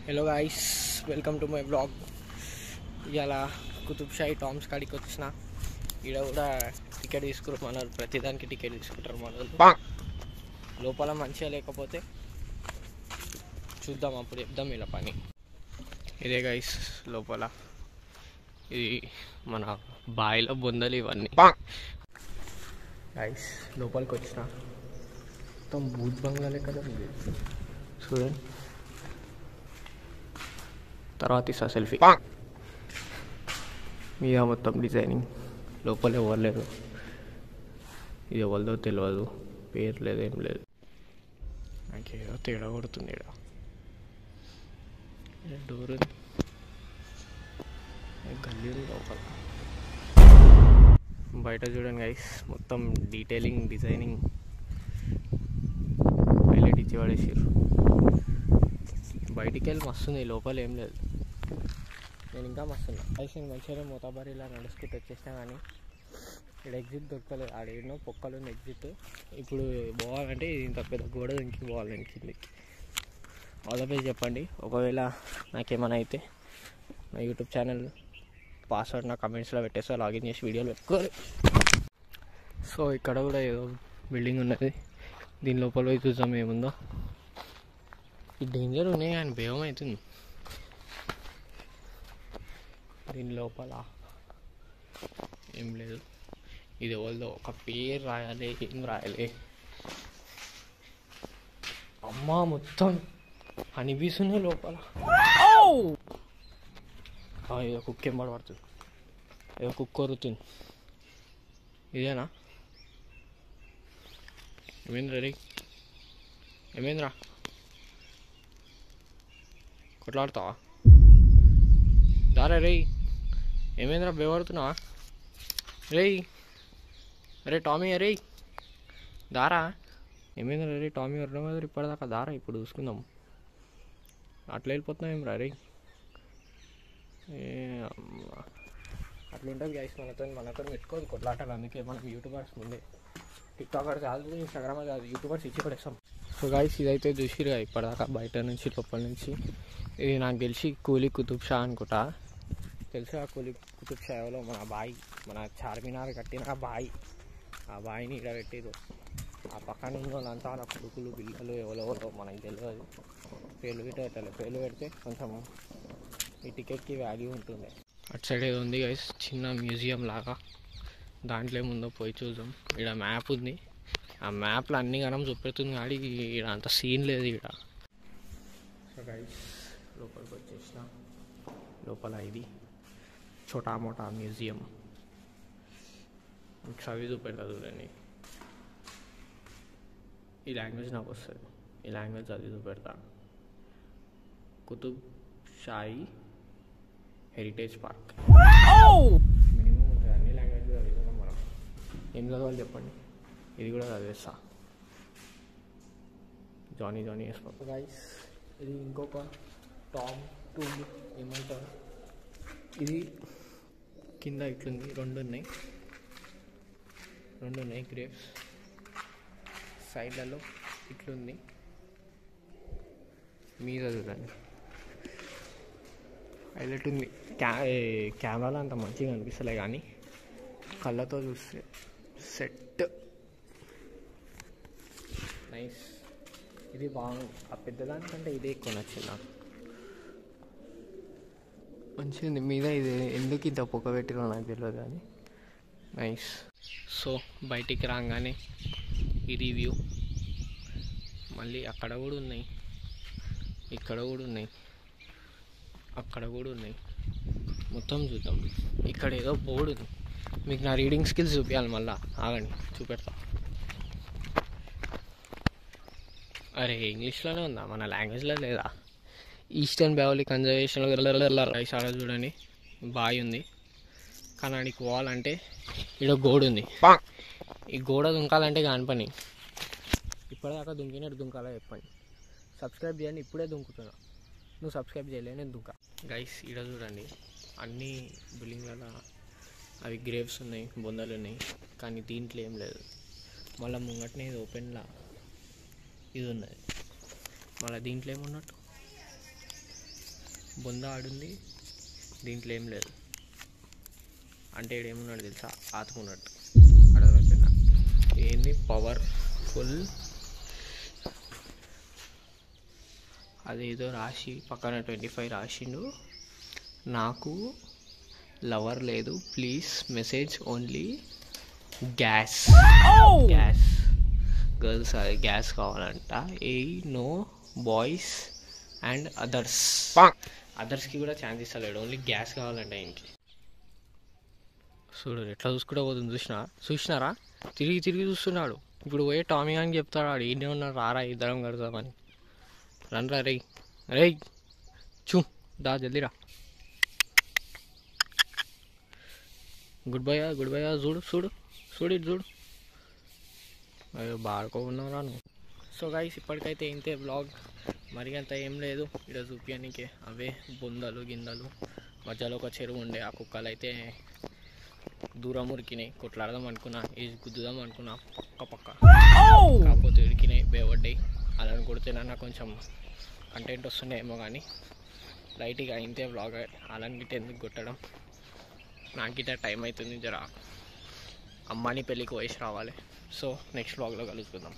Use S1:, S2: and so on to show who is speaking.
S1: Hello guys, welcome to my blog. ఇవాళ Qutub Shahi Toms కాడికి వచ్చిన. ఇక్కడ కూడా టికెట్ తీసుకున్నారు మన వాళ్ళు. ప్రతిదానికి టికెట్ తీసుకుంటారు మన వాళ్ళు. లోపల మంచిగా లేకపోతే చూద్దాం, అప్పుడు చెప్దాం ఇలా పని. ఇదే గాయ్స్ లోపల, ఇది మన బాయిలో బొందలు ఇవన్నీ. గాయ్స్ లోపలికి వచ్చిన, మొత్తం బూత్ బంగ్లా లెక్క ఉంది చూడండి. తర్వాత ఇస్తా సెల్ఫీ. మీద మొత్తం డిజైనింగ్, లోపల ఎవరు లేరు. ఇది ఎవరిదో తెలియదు, పేరు లేదు, ఏం లేదు. నాకేదో తేడా కొడుతుంది. ఇక్కడ డోర్ గల్లీ లోపల. బయట చూడండి గైస్, మొత్తం డీటెయిలింగ్, డిజైనింగ్ హైలైట్ ఇచ్చి పడేసారు. బయటికి వెళ్ళి మస్తుంది, లోపల ఏం లేదు. నేను ఇంకా మస్తున్నా గైస్. నేను మంచిగా మోతాబారి ఇలా నడుచుకుంటూ వచ్చేసినా, కానీ ఇక్కడ ఎగ్జిట్ దొరకలేదు. ఆడేనో పొక్కలు ఉంది ఎగ్జిట్. ఇప్పుడు పోవాలంటే ఇంత పెద్ద గోడ ఇంటికి పోవాలి నేను కిందకి. ఆల్ ద బెస్ట్ చెప్పండి. ఒకవేళ నాకేమైనా అయితే నా యూట్యూబ్ ఛానల్ పాస్వర్డ్ నా కమెంట్స్లో పెట్టేస్తా, లాగిన్ చేసి వీడియోలు పెట్టుకోవాలి. సో ఇక్కడ కూడా ఏదో బిల్డింగ్ ఉన్నది, దీని లోపల పోయి చూద్దాం ఏముందో. ఈ డేంజర్ ఉన్నాయి కానీ భయం అవుతుంది. దీని లోపల ఏం లేదు. ఇది ఎవరిదో ఒక పేరు రాయాలి, ఏం రాయాలి. అమ్మా మొత్తం అనిపిస్తున్నాయి లోపల. ఏదో కుక్క ఎంబడి పడుతుంది, ఏదో కుక్క కొరుతుంది. ఇదేనా? ఏమైందిరా రే? ఏమైందిరా? కొట్లాడుతావా? దారా రేయ్, ఏమైందిరా? బేవడుతున్నావా రేయ్? అరే టామీ, అరే దారా. ఏమైందిరా రే? టామీ వరడం కదా ఇప్పటిదాకా. దారా ఇప్పుడు చూసుకుందాం. అట్లా వెళ్ళిపోతున్నాం ఏం రా రే? అట్లా ఉంటుంది గైస్, మనతో పెట్టుకోదు కొట్లాటాలు. అందుకే మనం యూట్యూబర్స్ ముందే, టిక్టాకర్ కాదు, ఇన్స్టాగ్రామ్ కాదు, యూట్యూబర్స్ ఇచ్చి పడేస్తాం. సో గైస్ ఇదైతే చూసిరుగా ఇప్పటిదాకా బయట నుంచి లోపల నుంచి. ఇది నాకు తెలిసి కూలీ కుతుబ్ షా అనుకుంటా. తెలుసా కూలీ కుతుబ్ షాలో మన బాయి, మన చార్మినార్ కట్టిన బాయి. ఆ బాయిని ఇక్కడ పెట్టేది. ఆ పక్కన ఉన్న వాళ్ళంతా వాళ్ళ కొడుకులు, పిల్లలు ఎవరెవరో మనకి తెలియదు. పేర్లు పెట్టాలి, పేర్లు పెడితే కొంచెం ఈ టికెట్కి వాల్యూ ఉంటుంది. అటు సైడ్ ఏదో ఉంది గైస్, చిన్న మ్యూజియం లాగా. దాంట్లో ఏముందో పోయి చూద్దాం. ఇక్కడ మ్యాప్ ఉంది, ఆ మ్యాప్లో అన్ని గణం చూపెడుతుంది, కానీ ఇక్కడ అంత సీన్ లేదు ఇక్కడ. సో గైస్ లోపలికి వచ్చేసిన. లోపల ఇది చోటా మోటా మ్యూజియం. చదివి చూపెడతా చూడండి. ఈ లాంగ్వేజ్ నాకు వస్తుంది, ఈ లాంగ్వేజ్ చదివి చూపెడతా. Qutub Shahi heritage park. Minimum ఉంటుంది, అన్ని లాంగ్వేజ్ చదివిస్తున్నాం మనం. ఏం చదవాలి చెప్పండి, ఇది కూడా చదివేస్తా. జానీ వేసుకో గైస్. ఇది ఇంకొక టామ్ టూల్ ఏమంటారు. ఇది కింద ఇట్లుంది, రెండు ఉన్నాయి గ్రేప్స్. సైడ్లలో ఇట్లుంది, మీద చూడండి హైలైట్ ఉంది. కెమెరాలో అంత మంచిగా అనిపిస్తలే, కానీ కళ్ళతో చూస్తే సెట్ నైస్. ఇది బాగుంది, ఆ పెద్దదానికంటే ఇదే ఎక్కువ నచ్చింది నాకు. మంచిగా మీద. ఇది ఎందుకు ఇంత పొగ పెట్టినా నాకు తెలియదు, కానీ నైస్. సో బయటికి రాగానే ఇది వ్యూ. మళ్ళీ అక్కడ కూడా ఉన్నాయి, ఇక్కడ కూడా ఉన్నాయి, అక్కడ కూడా ఉన్నాయి. మొత్తం చూద్దాం. ఇక్కడ ఏదో బోర్డు ఉంది, మీకు నా రీడింగ్ స్కిల్స్ చూపించాలి. మళ్ళీ ఆగండి చూపెడతా. అరే ఇంగ్లీష్లోనే ఉందా, మన లాంగ్వేజ్లో లేదా? ఈస్టర్న్ బెవలీ కన్జర్వేషన్ రైస్. ఆడ చూడండి బాయ్ ఉంది, కానీ ఆడికి పోవాలంటే ఇక్కడ గోడ ఉంది. ఈ గోడ దుంకాలంటే కాని పని. ఇప్పటిదాకా దుంకినట్టు దుంకాలా చెప్పండి. సబ్స్క్రైబ్ చేయండి, ఇప్పుడే దుంకుతున్నా. నువ్వు సబ్స్క్రైబ్ చేయలే, నేను దుంకా. గైస్ ఇక్కడ చూడండి, అన్ని బిల్డింగ్లలో అవి గ్రేవ్స్ ఉన్నాయి, బొందలు ఉన్నాయి, కానీ దీంట్లో ఏం లేదు. మళ్ళీ ముంగట్నే ఇది ఓపెన్లా ఇది ఉన్నది. మళ్ళీ దీంట్లో ఏమున్నట్టు బొంద ఆడుంది, దీంట్లో ఏం లేదు. అంటే ఏమున్నాడు తెలుసా, ఆతుకున్నట్టు అడగపోయినా. ఏంది పవర్ఫుల్, అదేదో రాసి పక్కన 25 రాసిండు. నాకు లవర్ లేదు, please message only gas. Gas girls gas కావాలంట. నో బాయ్స్ అండ్ అదర్స్కి కూడా ఛాన్స్ ఇస్తలేడు, ఓన్లీ గ్యాస్ కావాలంట ఇంకి. చూడు ఎట్లా చూసుకుంటూ పోతుంది, చూసినారా తిరిగి తిరిగి చూస్తున్నాడు. ఇప్పుడు పోయే టామీ అని చెప్తాడు, ఆడు ఈయనే ఉన్నాడు, రారా ఇద్దరం కడతామని. రండ్రా రేయ్ రేయ్ చూ దా జల్దీ రా. గుడ్ బై చూడు చూడు చూడు ఇటు చూడు. అయ్యో బాడుకోకున్నారా నువ్వు. సో గైస్ ఇప్పటికైతే ఇంతే బ్లాగ్, మరి అంత ఏం లేదు ఇక్కడ చూపించడానికి. అవే బొందలు గిందలు, మధ్యలో ఒక చెరువు ఉండే, ఆ కుక్కలు అయితే దూరం ఉరికినాయి. కొట్లాడదాం అనుకున్నా, గుద్దుదాం అనుకున్నా, పక్క కాకపోతే ఉరికినాయి, బేవడ్డాయి. అలా కొడితేనన్నా కొంచెం కంటెంట్ వస్తుండేమో, కానీ లైట్గా ఇంతే బ్లాగ్. అలాని గిట్ట ఎందుకు కొట్టడం, నాకు గిట్ట టైం అవుతుంది, జర అమ్మాని పెళ్ళికి వయసు రావాలి. సో నెక్స్ట్ బ్లాగ్లో కలుసుకుందాం.